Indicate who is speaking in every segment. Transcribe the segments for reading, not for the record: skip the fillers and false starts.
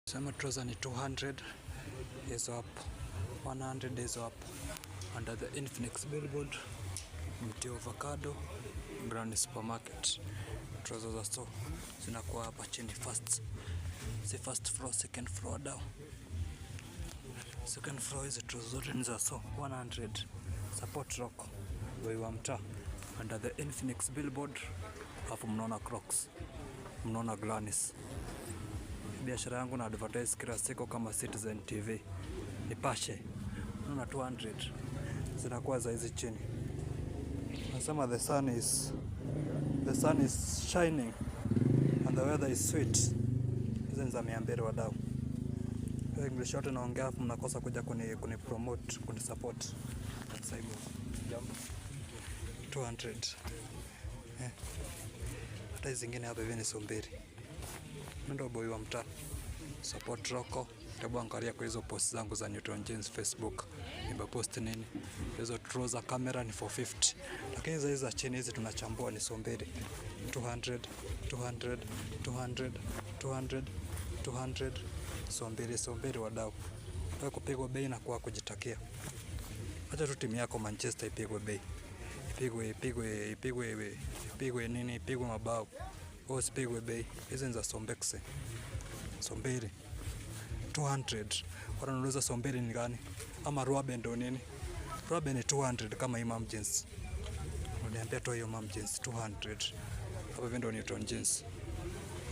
Speaker 1: Sema trouser ni 200 is up, 100 is up. Under the Infinix billboard, Mti Avocado, Grand Supermarket. Trouser za store zinakuwa hapa chini first. Si first floor, second floor down. Second floor is trouser zote ni za store 100. Support rock. Bei wa mtaa. Under the Infinix billboard, hapo mnaona Crocs. Mnaona Glanis. Biashara yangu na advertise kila siku kama Citizen TV. Nipashe. Unaona 200. Zinakuwa za hizi chini. Nasema the sun is shining and the weather is sweet. Hizo ni za 200 wadau. English yote naongea hapo mnakosa kuja kuni promote, kuni support. Sasa hivi jambo 200. Hata hizi zingine hapa hivi ni somberi. Ndio boy wa mtaa. Support Roko. Hebu angalia kwa hizo post zangu za Newton Jeans Facebook. Nimepost nini? Hizo trouser camera ni 450. Lakini hizo za chini hizi tunachambua ni somberi. 200, 200, 200, 200, 200. Somberi wadau. Kwa kupigwa bei na kwa kujitakia. Acha tu timu yako Manchester ipigwe bei. Ipigwe nini? Ipigwe mabao. Usipigwe bei. Hizi ni za Sombexe. Somberi 200. Wanauliza somberi ni gani? Ama Ruabe ndo nini? Ruabe ni 200 kama Imam Jeans. Unaniambia tu hiyo Imam Jeans 200. Hapo hivi ndo Newton Jeans.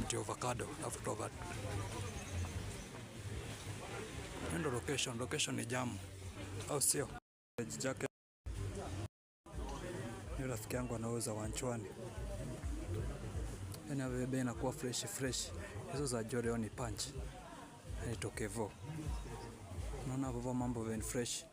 Speaker 1: Mti Avocado, after ndo location ni jamu. Au sio? Jacket. Ni rafiki yangu anauza wanchwani. Ena bebe inakuwa fresh. Hizo za Joreo ni punch. Ni tokevo. Unaona hapo mambo very fresh.